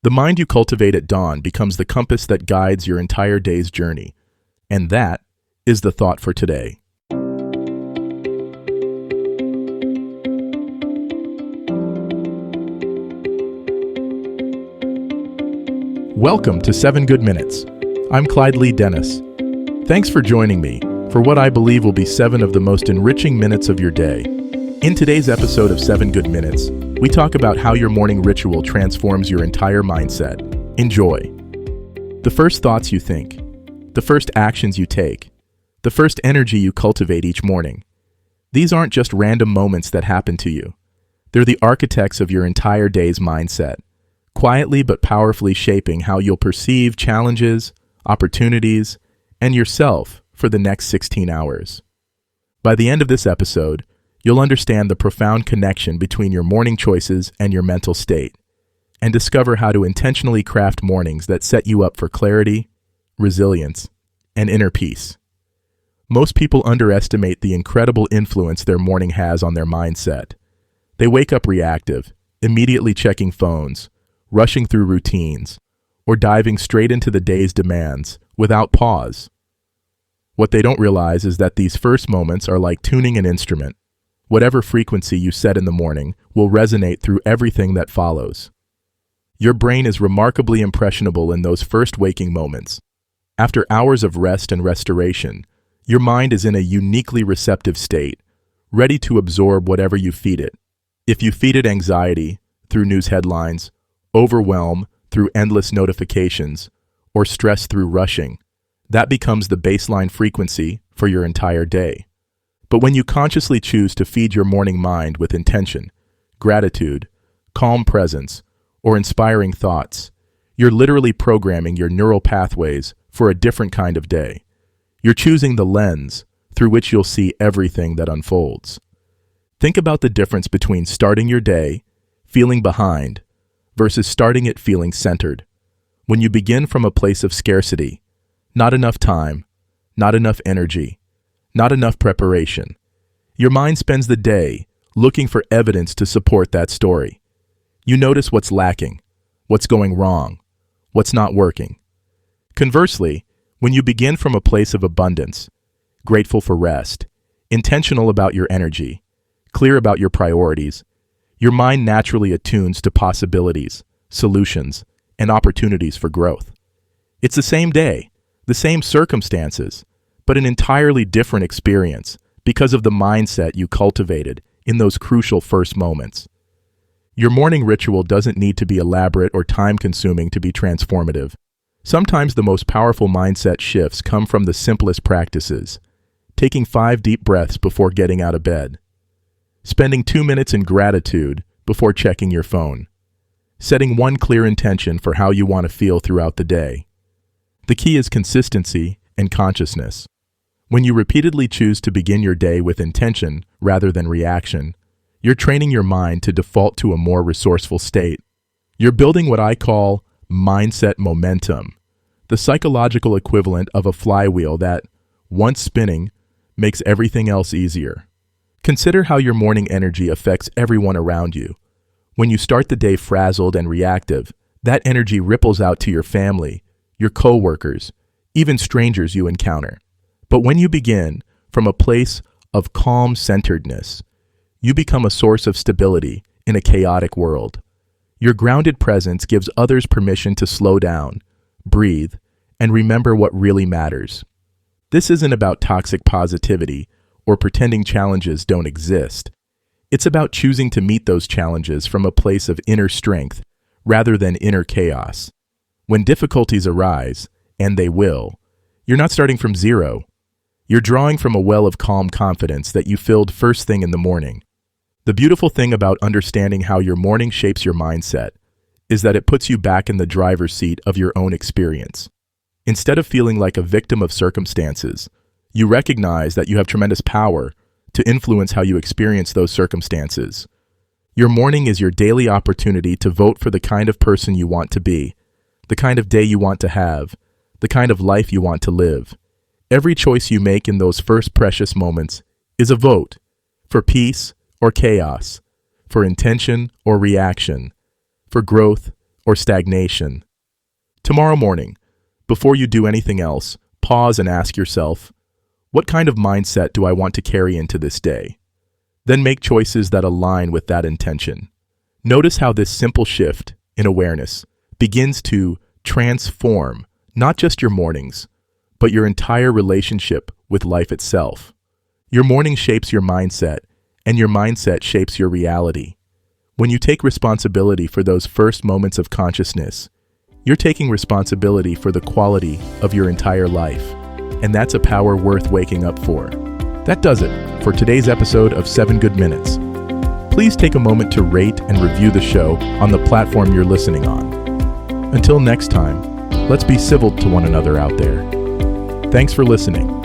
The mind you cultivate at dawn becomes the compass that guides your entire day's journey. And that is the thought for today. Welcome to 7 Good Minutes. I'm Clyde Lee Dennis. Thanks for joining me for what I believe will be 7 of the most enriching minutes of your day. In today's episode of 7 Good Minutes, we talk about how your morning ritual transforms your entire mindset. Enjoy. The first thoughts you think, the first actions you take, the first energy you cultivate each morning. These aren't just random moments that happen to you. They're the architects of your entire day's mindset, quietly but powerfully shaping how you'll perceive challenges, opportunities, and yourself for the next 16 hours. By the end of this episode, you'll understand the profound connection between your morning choices and your mental state, and discover how to intentionally craft mornings that set you up for clarity, resilience, and inner peace. Most people underestimate the incredible influence their morning has on their mindset. They wake up reactive, immediately checking phones, rushing through routines, or diving straight into the day's demands without pause. What they don't realize is that these first moments are like tuning an instrument. Whatever frequency you set in the morning will resonate through everything that follows. Your brain is remarkably impressionable in those first waking moments. After hours of rest and restoration, your mind is in a uniquely receptive state, ready to absorb whatever you feed it. If you feed it anxiety through news headlines, overwhelm through endless notifications, or stress through rushing, that becomes the baseline frequency for your entire day. But when you consciously choose to feed your morning mind with intention, gratitude, calm presence, or inspiring thoughts, you're literally programming your neural pathways for a different kind of day. You're choosing the lens through which you'll see everything that unfolds. Think about the difference between starting your day feeling behind versus starting it feeling centered. When you begin from a place of scarcity, not enough time, not enough energy, not enough preparation, your mind spends the day looking for evidence to support that story. You notice what's lacking, what's going wrong, what's not working. Conversely, when you begin from a place of abundance, grateful for rest, intentional about your energy, clear about your priorities, your mind naturally attunes to possibilities, solutions, and opportunities for growth. It's the same day, the same circumstances, but an entirely different experience because of the mindset you cultivated in those crucial first moments. Your morning ritual doesn't need to be elaborate or time-consuming to be transformative. Sometimes the most powerful mindset shifts come from the simplest practices. Taking 5 deep breaths before getting out of bed. Spending 2 minutes in gratitude before checking your phone. Setting one clear intention for how you want to feel throughout the day. The key is consistency and consciousness. When you repeatedly choose to begin your day with intention rather than reaction, you're training your mind to default to a more resourceful state. You're building what I call mindset momentum, the psychological equivalent of a flywheel that, once spinning, makes everything else easier. Consider how your morning energy affects everyone around you. When you start the day frazzled and reactive, that energy ripples out to your family, your coworkers, even strangers you encounter. But when you begin from a place of calm centeredness, you become a source of stability in a chaotic world. Your grounded presence gives others permission to slow down, breathe, and remember what really matters. This isn't about toxic positivity or pretending challenges don't exist. It's about choosing to meet those challenges from a place of inner strength rather than inner chaos. When difficulties arise, and they will, you're not starting from zero. You're drawing from a well of calm confidence that you filled first thing in the morning. The beautiful thing about understanding how your morning shapes your mindset is that it puts you back in the driver's seat of your own experience. Instead of feeling like a victim of circumstances, you recognize that you have tremendous power to influence how you experience those circumstances. Your morning is your daily opportunity to vote for the kind of person you want to be, the kind of day you want to have, the kind of life you want to live. Every choice you make in those first precious moments is a vote for peace or chaos, for intention or reaction, for growth or stagnation. Tomorrow morning, before you do anything else, pause and ask yourself, what kind of mindset do I want to carry into this day? Then make choices that align with that intention. Notice how this simple shift in awareness begins to transform not just your mornings, but your entire relationship with life itself. Your morning shapes your mindset, and your mindset shapes your reality. When you take responsibility for those first moments of consciousness, you're taking responsibility for the quality of your entire life, and that's a power worth waking up for. That does it for today's episode of 7 Good Minutes. Please take a moment to rate and review the show on the platform you're listening on. Until next time, let's be civil to one another out there. Thanks for listening.